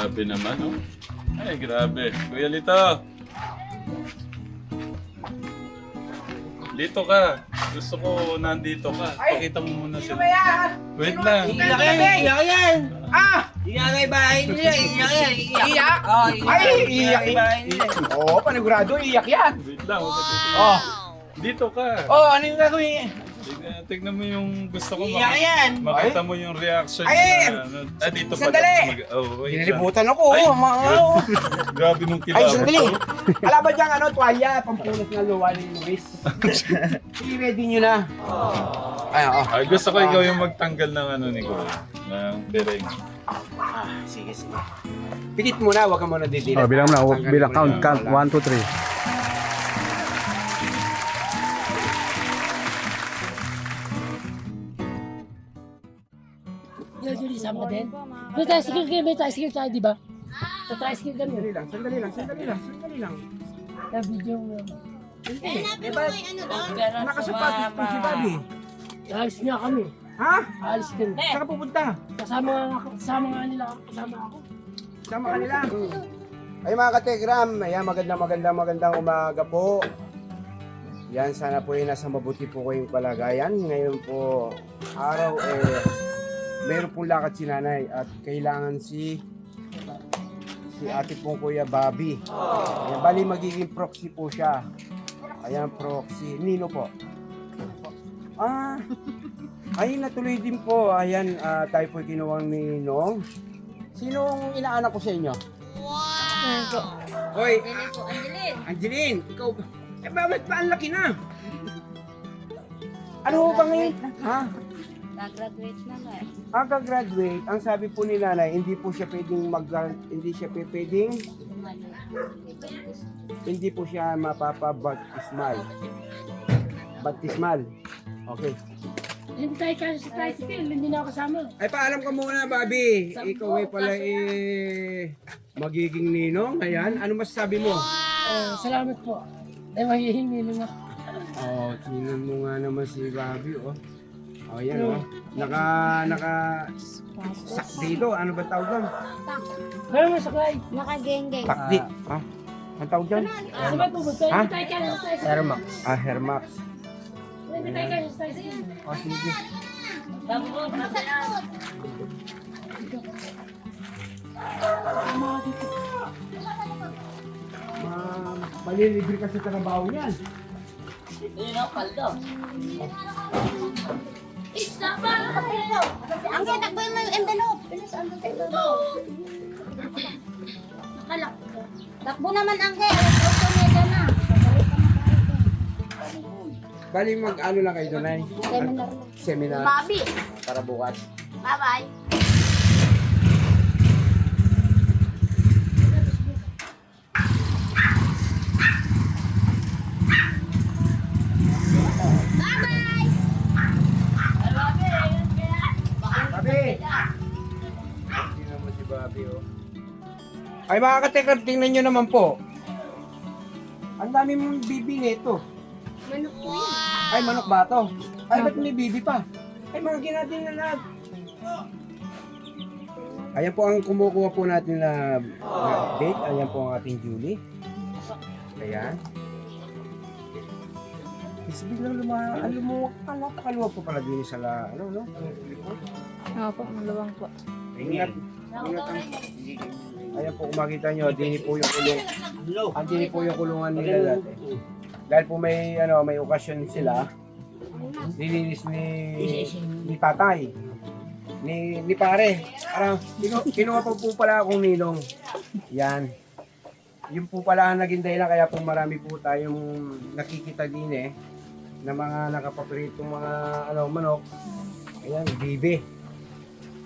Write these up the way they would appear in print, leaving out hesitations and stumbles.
Grabe naman, oh. Ay, grabe. Kuya Lito. Dito ka. Gusto ko nandito ka. Pakita mo muna sila. Wait lang. Iyak yan, iyak yan. Iyak ay bahay nila, iyak yan, iyak. Iyak? Oh, Ay, iyak. ay bahay nila. Oo, panigurado, iyak yan. Wait lang. Oh, Dito ka. ano yung gagawin? Tignan mo yung gusto ko Iyak yan. makita mo yung reaction Ay! niya. Dito pa. Sandali! Wait lang. Dinilibutan ako, Ay! Grabe nung Ay, kilabot. sandali. Alam ba diyang tuwalya, pampunas na luwa ni Luis? I-ready nyo na. Ay, oo. Ay, gusto ko ikaw yung magtanggal ng ni Kuya. Ng bereng. Sige, sige. Pikit muna, huwag ka muna didilat. Bilang mo na, Tanggalin bilang mo na count, yung 1, 2, 3. Usually, sama ka din. May tricycle kayo, may tricycle tayo, di ba? Sa tricycle kami. Sandali lang, sandali lang, sandali lang, sandali lang. Sa video mo. Diba, nakasapatos po si Bobby. Alis nga kami. Ha? Alis kami. Saan ka pupunta? Kasama nga nila, kasama ako. Sama ka nila. Ay mga kategram, ayan magandang umaga po. Yan, sana po ay nasa mabuti po kayong kalagayan. Ngayon po, araw meron pong lakad si nanay at kailangan si ate pong Kuya Bobby. Ayan, bali magiging proxy po siya. Ayan, proxy. Nino po? Ay, natuloy din po. Ayan, tayo po kinuwang ni Nong. Sinong inaanak ko sa inyo? Hoy, Angeline, ikaw, bakit pa ang laki na? Ano ba ngayon? Ha? Gagraduate na nga. Gagraduate. Ang sabi po ni nanay, hindi po siya pwedeng hindi po siya mapapabaptismal. Baptismal. Okay. Hindi tayo kasi sa tricycle, hindi na ako kasama. Ay, paalam ka muna, Bobby. Ikaw ay pala magiging ninong. Ayan, ano masasabi mo? Salamat po. Ay, mahihingi lang ako. Tingnan mo nga naman si Bobby, oh. Yan, oh. Sak dito. Ano ba tawag doon? Meron mo saklay. Naka-geng-geng. Takdi. Ang tawag dyan? Sabay po, Ha? hindi tayo kasi sa tricycle. Hermax. Hermax. Hindi tayo kasi sa tricycle. Sige. Malilibre ka sa trabaho niyan. Yun ang paldo. Ang takbo mo yung envelope. Bilis, ang envelope. Nakalak. Takbo naman ang alas 8 media na. Bali mag-ano lang kayo doon ay? Seminar. Seminar. Bobby. Para bukas. Bye-bye. Bobby! Tingnan mo si Bobby, oh. Ay mga katekab, tingnan nyo naman po. Ang dami mong bibi nito. Manok po yun. Ay, manok ba to? Ay, ba't may bibi pa? Ay, mga ginatin na lahat. Ayan po ang kumukuha po natin na update. Ayan po ang ating Julie. Ayan. Kasi biglang napakaluwag po pala din sa no? Opo, maluwang po. Ingat. Ingat ang... Ayan po, kung makita nyo, dini po yung kulong. Dini po yung kulungan nila dati. Dahil po may okasyon sila, nilinis ni tatay, ni pare. Parang kinuha po pala akong ninong. Yan. Yung po pala ang naging dahilan, kaya po marami po tayong nakikita din na mga nakapaboritong mga manok. Ayan, bibi.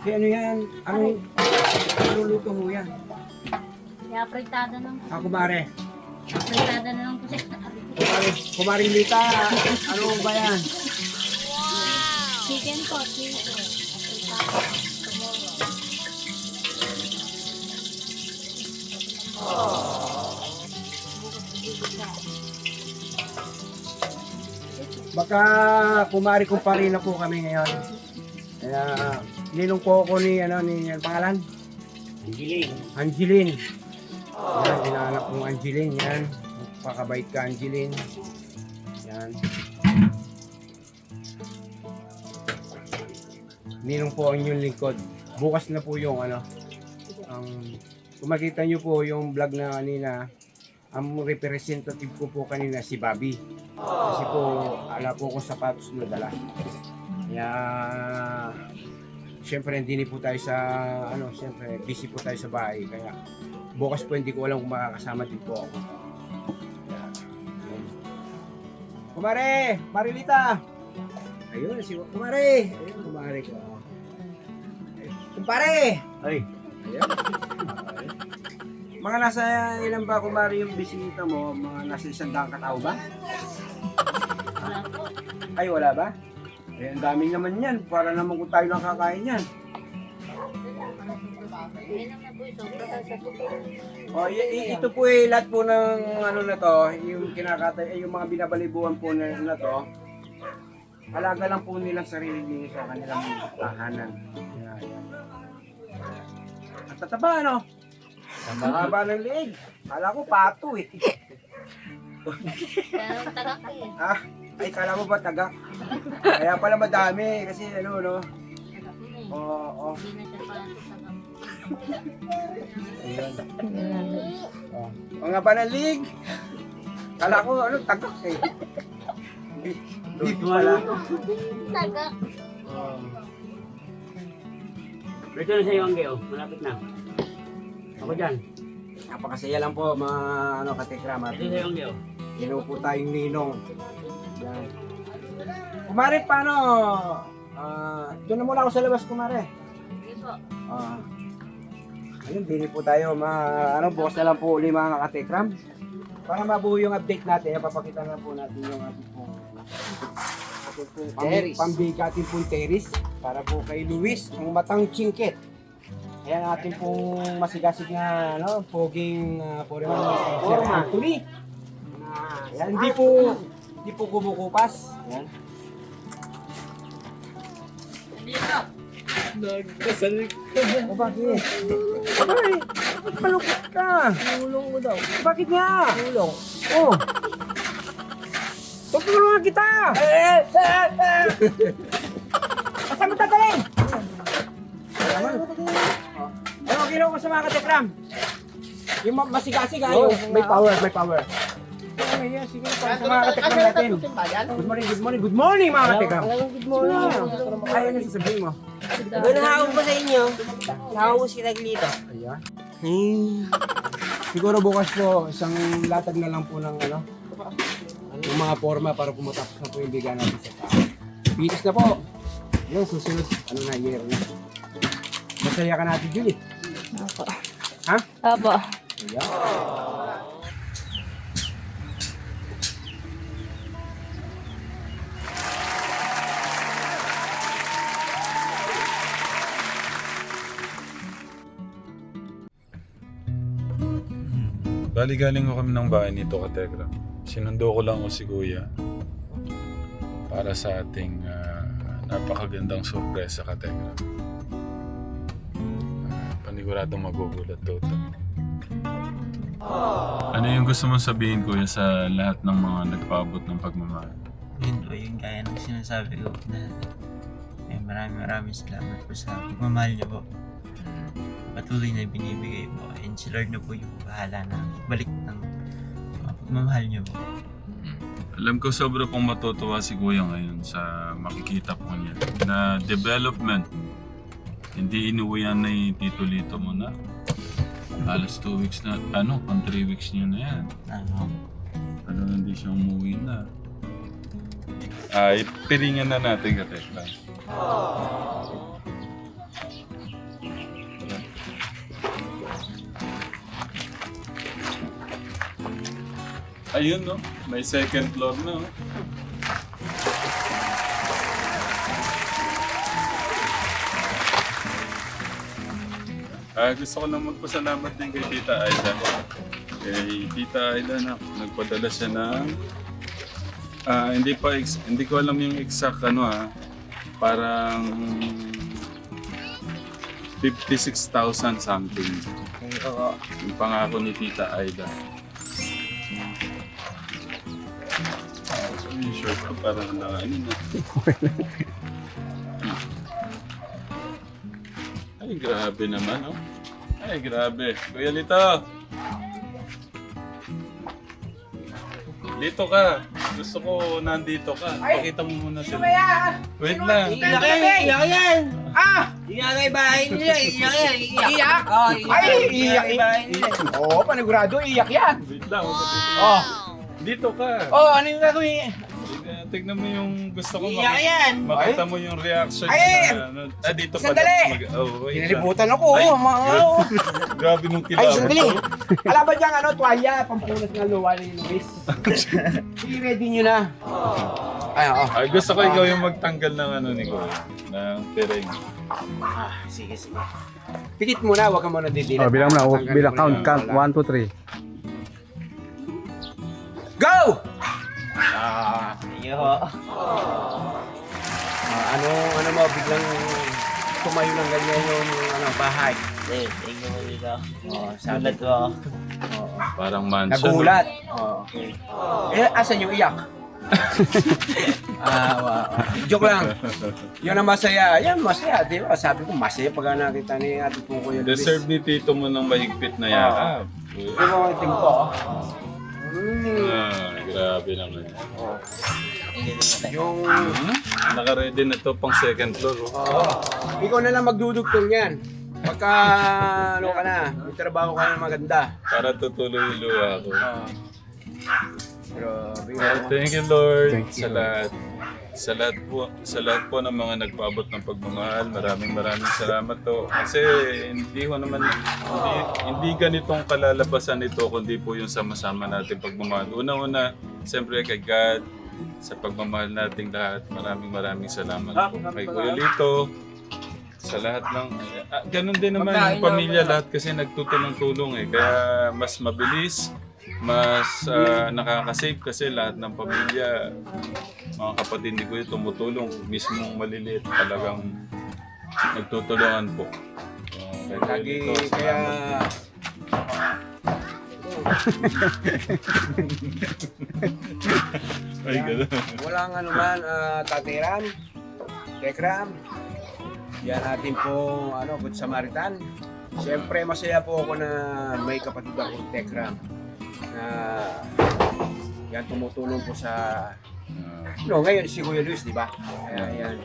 Kaya ano yan? Ano luto mo yan? Kaya apritada ng Kumare. apritada na lang po siya. Kumaring Lita, ano ba yan? Chicken po, chicken. Baka kumari-kumpari na po kami ngayon. Kaya ninong po ako ni ang pangalan? Angeline. Yan, inaanak kong Angeline, yan. Pakabait ka, Angeline. Yan. Ninong po ang inyong lingkod. Bukas na po yung kung makita nyo po yung vlog na kanina, ang representative ko po kanina si Bobby. Kasi po, ala po kung sapatos na dala. Kaya, syempre hindi po tayo sa, syempre busy po tayo sa bahay. Kaya, bukas po hindi ko alam kung makakasama din po ako. Kaya, Kumare! Marilita! Ayun, si Kumare! Ayun, Kumare ko. Kumpare! Ay. Ayan. Mga nasa ilan ba, Kumare, yung bisita mo? Mga nasa 100 katao ba? Ay, wala ba? Eh, ang daming naman yan. Para naman kung tayo lang kakain yan. Oh, ito po lahat po ng na to, yung kinakatay, yung mga binabalibuhan po na to. Alaga lang po nilang sarili nila sa kanilang tahanan. Yan. Ang tataba, ano? Ang mahaba ng leeg. Kala ko pato eh. Tagak eh. Ah, ay kala mo ba tagak? Kaya pala madami kasi no? Oo. Hindi na siya parang tagak. Ayun. Oh. Mga panalig. Kala ko tagak eh. Hindi pala. Tagak. Dito na sa'yo ang gayo. Malapit na. Ako dyan. Napakasaya lang po mga katikram. Dito sa'yo ang gayo. Ginawa po tayong ninong. Yan. Kumare, paano? Doon na muna ako sa labas, Kumare. Sige po. Ayun, dili po tayo. Bukas na lang po uli mga katikram. Para mabuo yung update natin, papakita na po natin yung ating pong pambigatin pong terrace para po kay Luis, ang matang chingket. Ayan ating pong masigasig na poging foreman Sir Anthony. Ayan, hindi po kumukupas. Ayan. Nagkasalik ka. O bakit? Ay, bakit malungkot ka? Tulong mo daw. Bakit nga? Tulong. Oh. Tutulungan kita! Saan mo tatalin? Ano ginawa ko sa mga katekram? Yung masigasig ayo. May power. Ay, sige para sa mga katekram natin. Good morning mga katekram. Good morning. Ayaw na sasabihin mo. Ano hawak ba sa inyo? Hawak si Taglito. Ayan. Siguro bukas po, isang latag na lang po ng yung mga forma para pumatapos na po yung bigyan natin sa tao. Pinis na po. Yung susunod, year na. Masaya ka natin, Julie. Opo. Ha? Opo. Ayan. Bali galing ko kami ng bahay nito, Kategram. Sinundo ko lang si Kuya para sa ating napakagandang sorpresa, Kategram. Paniguradong magugulat daw ito. Ano yung gusto mong sabihin, Kuya, sa lahat ng mga nagpaabot ng pagmamahal? Yun po, yung kaya ng sinasabi ko na maraming salamat po sa pagmamahal niyo po. Patuloy na binibigay po. And si Lord na po yung bahala na balik ng pagmamahal niyo po. Alam ko sobra pong matutuwa si Kuya ngayon sa makikita po niya na development. Hindi inuwian na yung tito-lito mo na. Halos 2 weeks na, pang 3 weeks niya na yan. Hindi siya umuwi na. Piringan na natin, Katekla. Ayun, no? May second floor na, no? Gusto ko lang magpasalamat din kay Tita Aida. Kay Tita Aida na nagpadala siya ng hindi ko alam yung exact parang 56,000 something. Thank you po. Yung pangako ni Tita Aida. Yung short ko parang na ano na. Ay, grabe naman, oh. Ay, grabe. Kuya Lito! Dito ka. Gusto ko nandito ka. Pakita mo muna sila. Wait lang. Iyak yan, iyak yan. Iyak ay bahay nila, iyak yan, iyak. Iyak? Oh, Ay, iyak. ay bahay nila. Oo, panigurado, iyak yan. Wait lang. Oh, Dito ka. ano yung gagawin? Tignan mo yung gusto ko Iyak yan. makita mo yung reaction Ay! niya. Ano. Dito pa. Sandali! Wait lang. Kinalibutan ako. Ay. Oh. Grabe nung Ay, kilabot. sandali. Alam ba diyang tuwalya, pampunas ng luwa ni Luis? I-ready nyo na. Ay, oo. Ay, gusto ko ikaw yung magtanggal ng ano ni Kuya. Ng pereng. Sige. Pikit muna, huwag ka muna didilat. Bilang mo na. Tanggalin Bilang mo na count. yung wala. 1, 2, 3. Go! Iyo. Ano mo, biglang tumayo ng ganyan yung bahay. Thank you po dito. Sabi Sulat ko. Parang mansion. nagulat. Asan yung iyak? Joke lang. Yun ang masaya. Yan, masaya. Di ba? Sabi ko, masaya pag nakita ni Ate Pong Kuya Luis. Deserve ni Tito mo ng mahigpit na yakap. Di ba ang team ko? Grabe naman. Yung... Naka-ready na to pang second floor. Ikaw na lang magdudugtong yan. Pagka ano ka na, may trabaho ka na maganda. Para tutuloy yung luha ko. Pero, Thank you, Lord. Thank you. Sa lahat po ng mga nagpaabot ng pagmamahal, maraming salamat to. Kasi hindi ganitong kalalabasan ito kundi po yung sama-sama natin pagmamahal. Una-una, siyempre kay God, sa pagmamahal nating lahat. Maraming salamat po. Kay Kuya Lito, sa lahat ng... ganun din naman yung pamilya lahat kasi nagtutulong-tulong eh. Kaya mas mabilis, mas nakakasave kasi lahat ng pamilya, mga kapatid ni Kuya tumutulong, mismong maliliit talagang nagtutulungan po. lagi kaya... Ay, gano'n. Walang anuman, Tatiram, Tekram. Yan natin po, Good Samaritan. Siyempre, masaya po ako na may kapatid akong Tekram. Na yan tumutulong po sa... ngayon si Kuya Luis, di ba? Kaya yan.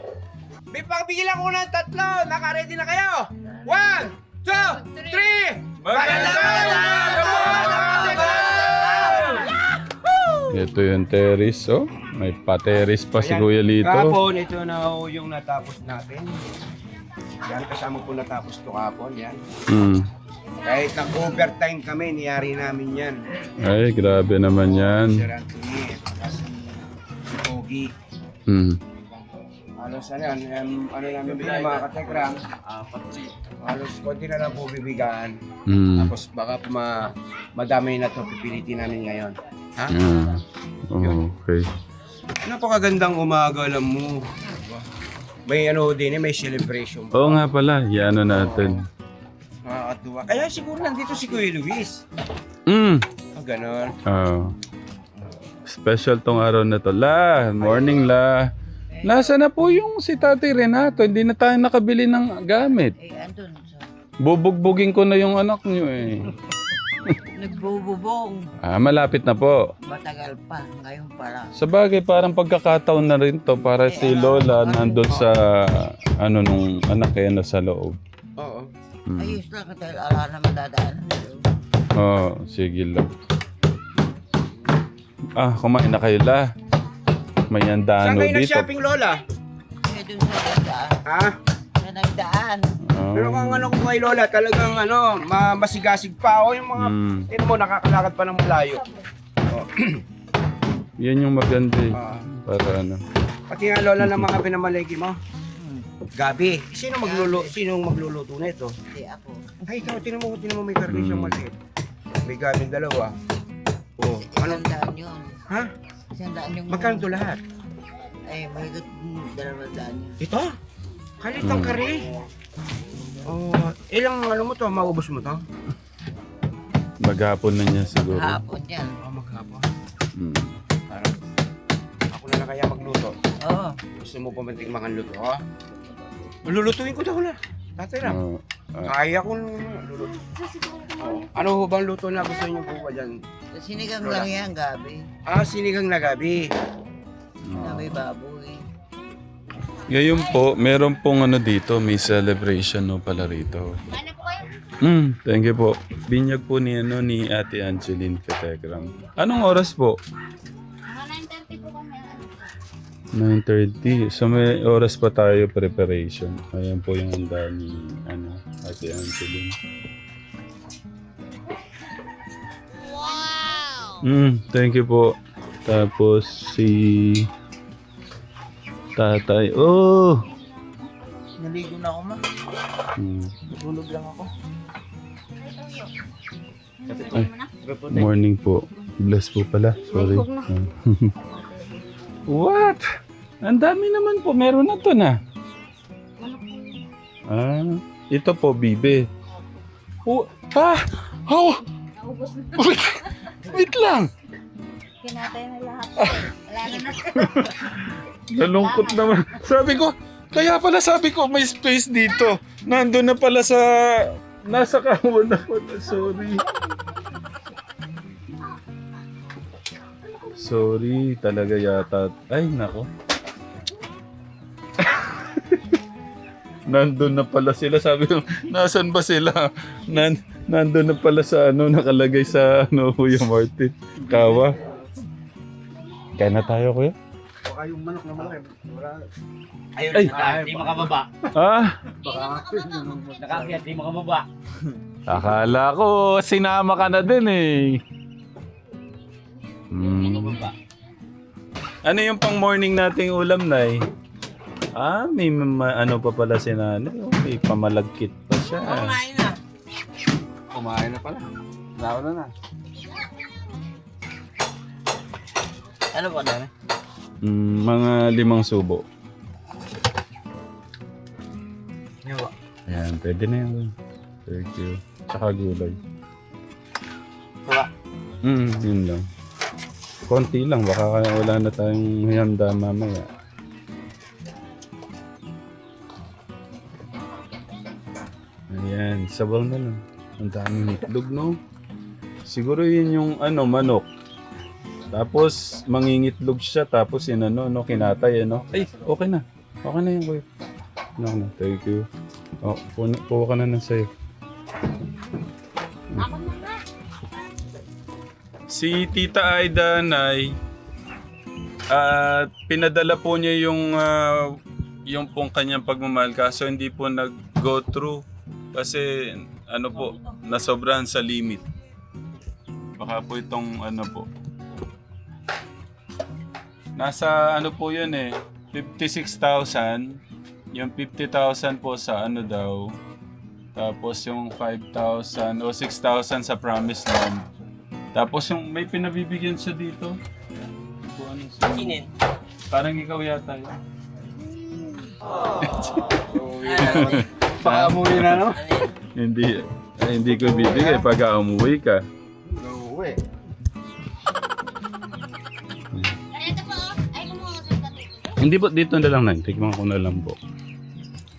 Pagbigyan ko ng 3, naka-ready na kayo! 1, 2, 3! Ito yung terrace, oh. May pa-terrace pa si Kuya Lito. Kahapon, ito na yung natapos natin. Yan, kasama po natapos to kahapon, yan. Kahit nag-overtime kami, niyari namin yan. Ay, grabe naman yan. Sir Anthony, si Pogi. Halos namin bilhin mga katekram. Halos konti na lang po bibigaan. Tapos baka madami na to pipilitin namin ngayon. Ha? Okay. Napakagandang umaga, alam mo. May may celebration. Oo nga pala, yan natin. Nakakatuwa. Kaya siguro nandito si Kuya Luis. Ganon. Special tong araw na to. Morning La. Nasa na po yung si Tati Renato? Hindi na tayo nakabili ng gamit. Andun sa... Bubugbugin ko na yung anak niyo eh. Nagbububong. Malapit na po. Matagal pa. Ngayon pa lang. Sa bagay, parang pagkakataon na rin to para si Lola nandun sa nung anak kaya nasa loob. Oo. Ayos lang dahil ala na madadaan. Sige lang. Kumain na kayo La. May Saan andano kayo dito. nag-shopping, Lola? Doon sa nagdaan. Ha? Sa nagdaan. Pero kung ko kay Lola, talagang masigasig pa ako yung mga mo nakakalakad pa ng malayo. Yan yung maganda eh. Para Pati nga Lola ng mga pinamalagi mo. Gabi. Sinong magluluto na ito? Hindi ako. Ay, ikaw, tinan mo may karne siyang maliit. May gabi dalawa. Anong Sandaan yun. Ha? Sandaan yung... Magkano to lahat? Ay, mahigit 200 yun. Ito? Kalitang kare. Oh, ilang ano mo to? Maubos mo to? Maghapon na niya siguro. Hapon yan. Oh, maghapon. Mm. Parang ako na lang kaya magluto. Oo. Gusto mo pa matikman luto, ha? Lulutuin ko daw na. Tatay lang. Oh, Kaya ko luluto. Oh. Ano ho bang luto na gusto niyo po ba dyan? Sinigang lang yan, gabi. Ah, sinigang na gabi. Na may baboy. Ngayon po, meron pong ano dito, may celebration no pala rito. Ano po kayo? Thank you po. Binyag po ni, ano, ni Ate Angeline Kategram. Anong oras po? Mga 9:30 po kami. 9:30. So may oras pa tayo preparation. Ayan po yung handa ni ano, Ate Angeline. Wow! Thank you po. Tapos si Tatay. Oh! Naligo na ako, ma. Tulog lang ako. Morning po. Bless po pala. Sorry. What? Ang dami naman po. Meron na to na. Ah, ito po, bibe. Oh, oh! Naubos na. Wait lang. Kinatay na lahat. Wala na. Nalungkot naman. Sabi ko, kaya pala sabi ko may space dito. Nandun na pala sa... Nasa kahon na pala. Sorry. Sorry talaga yata. Ay, nako. Nandun na pala sila. Sabi ko, nasan ba sila? Nandun na pala sa ano, nakalagay sa ano, Kuya Martin. Kawa. Kaya na tayo, Kuya? Baka yung manok na malaki. Wala. Ayun, Ay. di makababa. Ah, Nakakyat, di makababa. akala ko sinama ka na din eh. Ano yung pang morning nating ulam, Nay? Ah, may ano pa pala si Nanay. Oh, may pamalagkit pa siya. Kumain na. Kumain na pala. Nauna na. Ano ba dami? Mga 5 subo. Yawa. Ayan, pwede na yan. Thank you. Tsaka gulay. Kuha. Yun lang. Konti lang, baka wala na tayong handa mamaya. Ayan, sabaw na lang. Ang daming itlog, no? Siguro yun yung ano, manok. Tapos, mangingitlog siya, tapos yun ano, no, kinatay, ano. Ay, okay na. Okay na yun, kuya. Okay na, thank you. Oh, kuha ka na ng sayo. Ako na nga. Si Tita Aida, Nay, pinadala po niya yung pong kanyang pagmamahal, kaso hindi po nag-go through. Kasi, ano po, nasobrahan sa limit. Baka po itong ano po. Nasa ano po yun eh, 56,000. Yung 50,000 po sa ano daw. Tapos yung 5,000 o 6,000 sa promised land. Tapos yung may pinabibigyan siya dito. Kung ano siya. Sinin. Parang ikaw yata yun. Baka umuwi na, no? Hindi ko bibigay pag umuwi ka. Uuwi. Ito po. Ay, kumuha ko sa dito. Hindi po, dito na lang na. Tikman ko na lang po.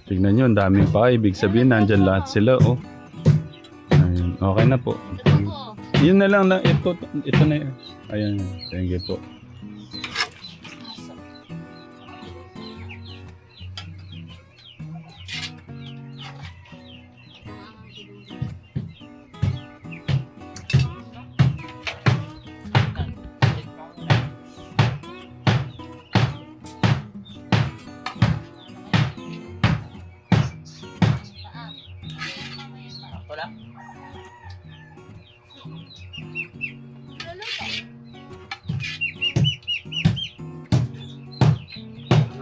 Tignan nyo, ang daming pa. Ibig sabihin, nandyan lahat sila, oh. Ayun, okay na po. Yun na lang na, ito na yun. Ayan, thank you po. Wala.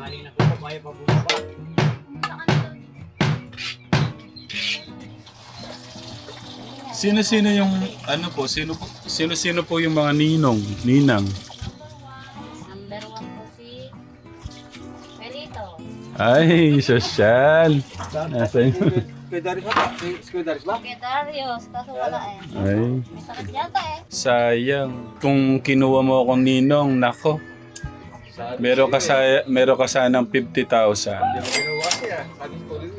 Ngaling na ko kaya pa bumaba. Sino-sino yung, ano po, sino-sino po yung mga ninang? Number 1 po si Pelito. Ay, sosyal. Nasaan yun? Kuya Darius ba? Si Kuya Darius ba? Kay Darius, kaso wala eh. Ay, May sakit yata eh. sayang. Kung kinuha mo akong ninong, nako. Meron ka sanang 50,000. Hindi ako binuwa siya. Sabi ko rin.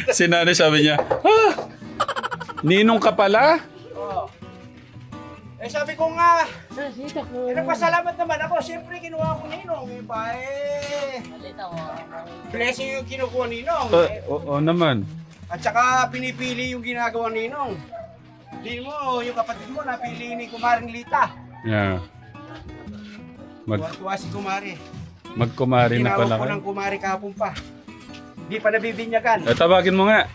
si nanay sabi niya, ninong ka pala? Oo. Eh sabi ko nga, nagpasalamat naman ako. Siyempre kinuha ko ninong. Iba blessing yung kinukuha ninong. Oo naman. At saka pinipili yung ginagawa ninong. Hindi mo, yung kapatid mo napili ni Kumaring Lita. Yeah. Tuwa si Kumari. Magkumari na Tinawag pala ko kayo. ng Kumari kahapon pa. Hindi pa nabibinyagan. Tawagin mo nga.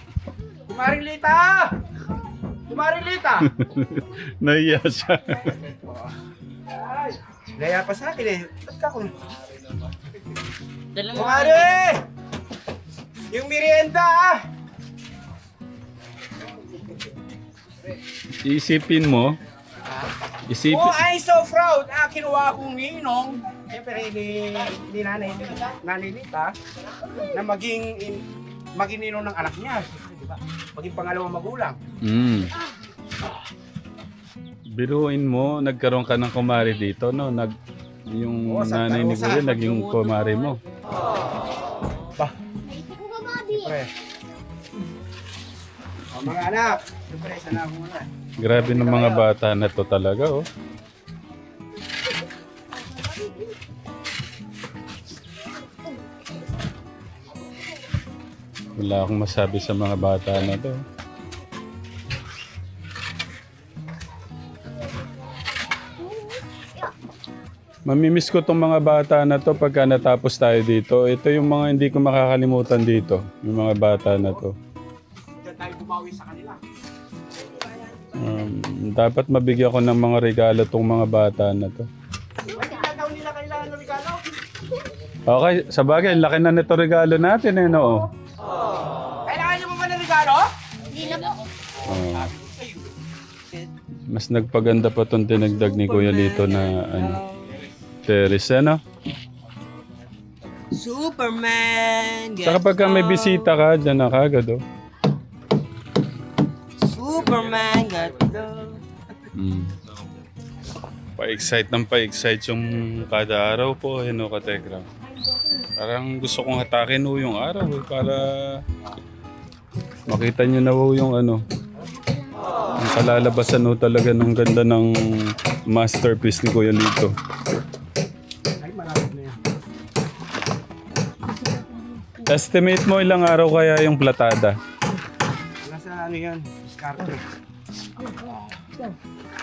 Kumaring Lita! Kumaring Lita! Nahiya siya. Ay, naya pa sa akin eh. Ba't ka ko? Dala mo. Kumari! Yung merienda ah! Isipin mo. Isipin. Oh, I'm so proud! Kinuha kong ninong. Siyempre, ni Nanay Lita na maging ninong ng anak niya. Siyempre, di ba? Maging pangalawang magulang. Biruin mo, nagkaroon ka ng kumari dito, no? Yung Oo, Santa nanay ni Rosa. Kuya, naging kumari mo. Ba? Siyempre. Mga anak, siyempre, sana akong anak. Grabe ng mga bata na to talaga, oh. Wala akong masabi sa mga bata na to. Mamimiss ko tong mga bata na to pagka natapos tayo dito. Ito yung mga hindi ko makakalimutan dito. Yung mga bata na to. Diyan tayo bumawi sa kanila. Dapat mabigyan ko ng mga regalo tong mga bata na to. Hindi na daw nila kailangan ng regalo. Okay, sa bagay, laki na nito regalo natin eh, no? Kailangan niyo mo ba ng regalo? Hindi na po. Oh. Mas nagpaganda pa tong dinagdag ni Kuya Lito na ano, terrace, ano? Superman! Saka pagka may bisita ka, dyan na kagad, oh. Superman got Pa-excite ng pa-excite yung kada araw po, ano, Katekram. Parang gusto kong hatakin ho yung araw, eh, para makita nyo na ho yung ano, ang kalalabasan ho talaga ng ganda ng masterpiece ni Kuya Lito. Ay, malapit na yan. Estimate mo ilang araw kaya yung platada? Nasa ano yan? Diskarte.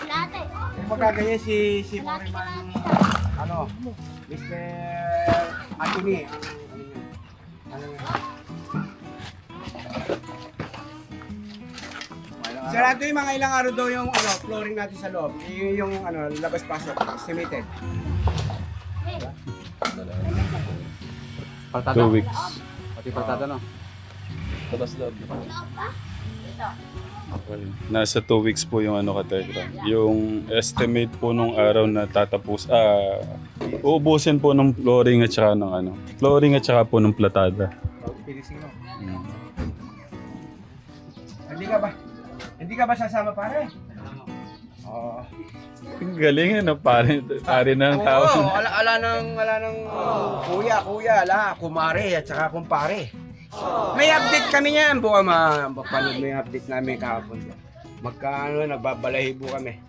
Lahat eh. Kung magkaganyan si Foreman, ano, Mr. Anthony. Ano yun? Sir Anthony, mga ilang araw daw yung ano, flooring natin sa loob. Yung ano, labas-pasok, estimated. 2 weeks. Pati patata no? Okay. Nasa 2 weeks po yung ano, Katekram. Yung estimate po nung araw na tatapos, uubusin po ng flooring at saka ng ano, flooring at saka po ng platada. Pilising mo. Hindi ka ba sasama pare? Oo. Galing ano, pare na ng tao. Oo, ala nang kuya, ala, kumare at saka kumpare. May update kami niyan, buka mapanood mo yung update namin kahapon. Magkaano, nagbabalahibo kami.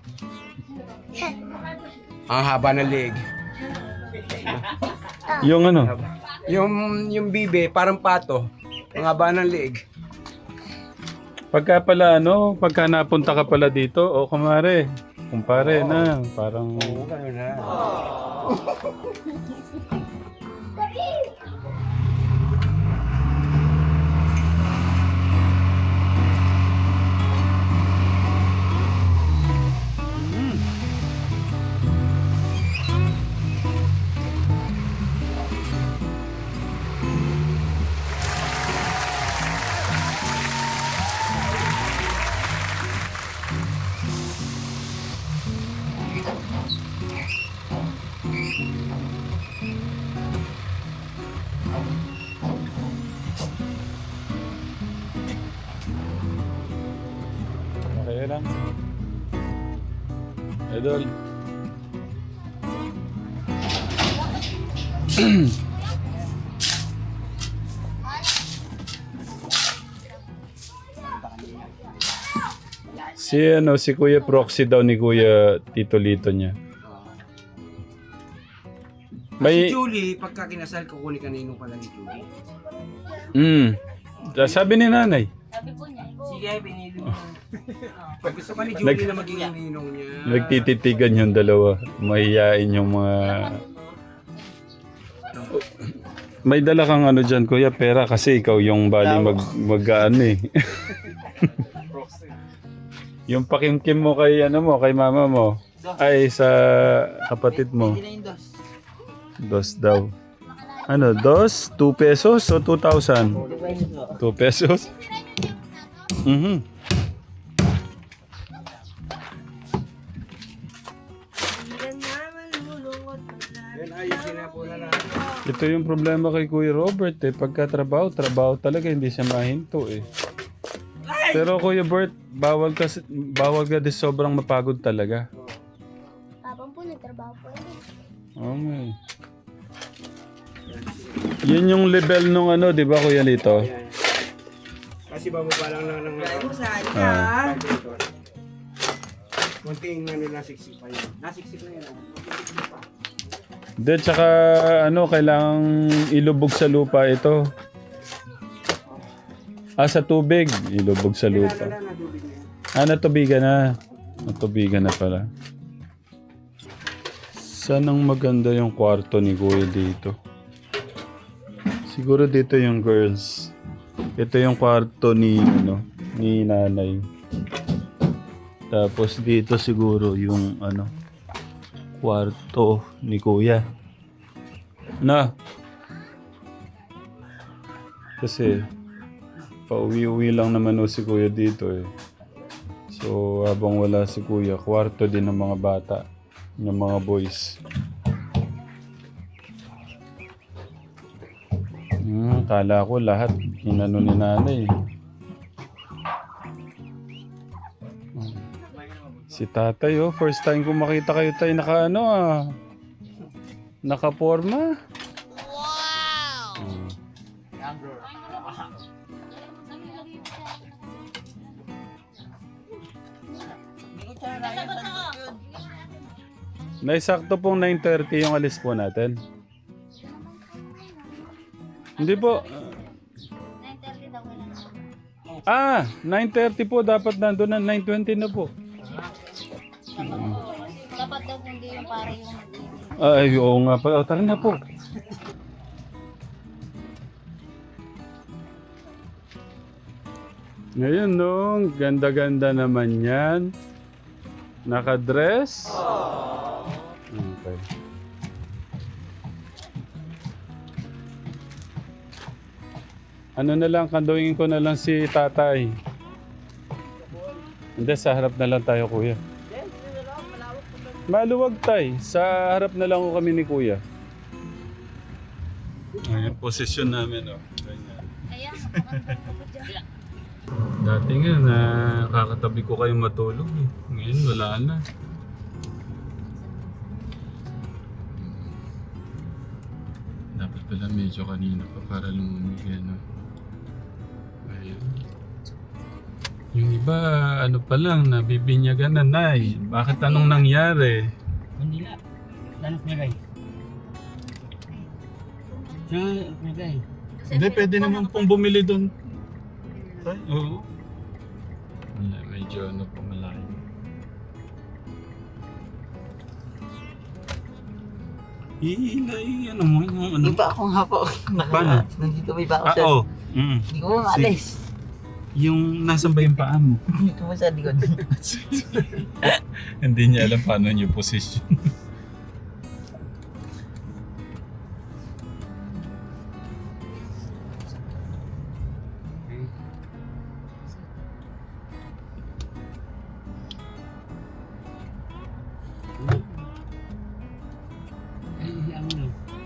Ang haba ng leg. Yung ano, Yung bibe, parang pato. Ang haba ng leg. pagka pala ano, pagka napunta ka pala dito, o kumpare na, parang Oo, gano'n na. Okay lang. Idol. si Kuya Proxy daw ni Kuya Tito Lito niya. Si May Julie, pagka kinasal, kukunin ka ninong pala ni Julie. sabi ni nanay. Sige, pinili mo. Pag gusto ka ni Julie na maging ninong niya. Nagtititigan yung dalawa. Mahihain yung mga... May dala kang ano dyan, Kuya, pera kasi ikaw yung bali mag-ano eh. Yung pakimkim mo kay ano mo, kay mama mo. Ay, sa kapatid mo. Hindi na yung dos. Dos daw. Ano, dos? 2 pesos o 2,000? 2 pesos? Mhm. Yan, ayusin na po na natin. Ito yung problema kay Kuya Robert eh. Pagka trabaho talaga hindi siya mahinto eh. Pero Kuya Bert, bawal ka di sobrang mapagod talaga. Habang po nagtrabaho po. Okay. Yun yung level nung ano, di ba Kuya Lito? Yan. Kasi bababa lang ng Kaya mo sa akin Ah. kunting ano na 60 pa yun. Na 60 pa yun. Hindi, tsaka ano, kailangang ilubog sa lupa ito. Sa tubig. Ilubog sa lupa. Wala na tubig na yan. Natubigan na. Natubigan na pala. Saan ang maganda yung kwarto ni Kuya dito? Siguro dito yung girls. Ito yung kwarto ni nanay. Tapos dito siguro yung kwarto ni Kuya. Kasi pauwi-uwi lang naman si Kuya dito eh. So habang wala si Kuya, kwarto din ng mga bata, ng mga boys. Kala ko lahat inano ni nanay. Si tatay first time ko makita kayo tayo nakaporma. Wow! Naisakto pong 9:30 yung alis po natin. Hindi po. 9:30 daw wala. 9:30 po. Dapat nandun na 9:20 na po. Dapat daw hindi yung pare yung Ay, oo nga pa. Tara na po. Ngayon, no? Ganda-ganda naman yan. Nakadress. Okay. Ano na lang, kanduingin ko na lang si tatay. Hindi, sa harap na lang tayo, kuya. Maluwag tay. Sa harap na lang ko kami ni kuya. Ayan, posisyon namin, Ganyan. Kaya, Dati nga, nakakatabi ko kayong matulog eh. Ngayon, wala na. Dapat pala medyo kanina pa para lumamig Ayun. Yung iba, ano pa lang, nabibinyagan na, Nay. Bakit anong nangyari? Manila. Lanos nilay. Siya, nilay. Hindi, pwede naman pong bumili doon. Oo. Wala, medyo pa malaki. Ano mo? Di ba akong hapo? Paano? Nandito may ba ako sa... Oo. Hindi ko maalis. Yung nasan ba yung paa mo? Dito mo sa likod. Hindi niya alam paano yung position.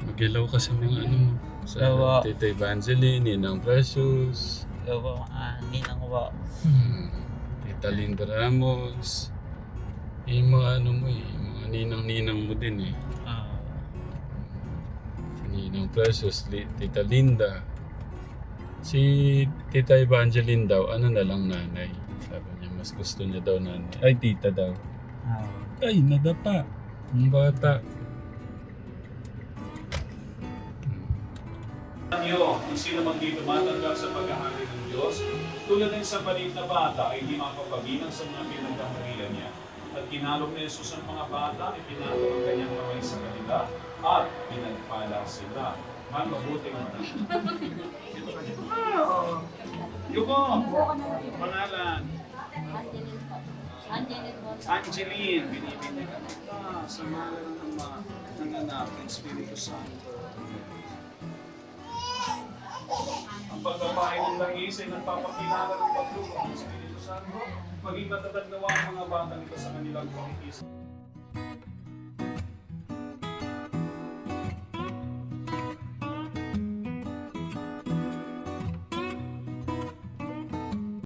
Magilaw ka sa mga ano mo. Sa Oo. Tita Evangeline, Ninang Precious. Ewan, ninang ko ba? Tita Linda Ramos. Yung mga ano mo eh, yung mga ninang-ninang mo din eh. Si Ninang Precious, Tita Linda. Si Tita Evangeline daw, ano na lang nanay. Sabi niya, mas gusto niya daw nanay. Ay, tita daw. Ay, nadapa. Ang bata. Niyo, kung sino man dito matanggap sa paghahari ng Diyos, tulad din sa maliit na bata ay di makapabilang sa mga pinagkakarilan niya. At kinalog ni Jesus ang mga bata, ipinalo ang kanyang kamay sa kanila, at pinagpala sila. Man, mabuting mga. Yuko, pangalan. Angeline, binibigyan ka kita sa ngalan ng Ama, ng Anak, ng Espiritu Santo. Ang pagkapain ng langis ay nagpapakilala ng pagluto ng Espiritu Santo, maging matatag nawa ang mga batang ito sa kanilang pakikisa.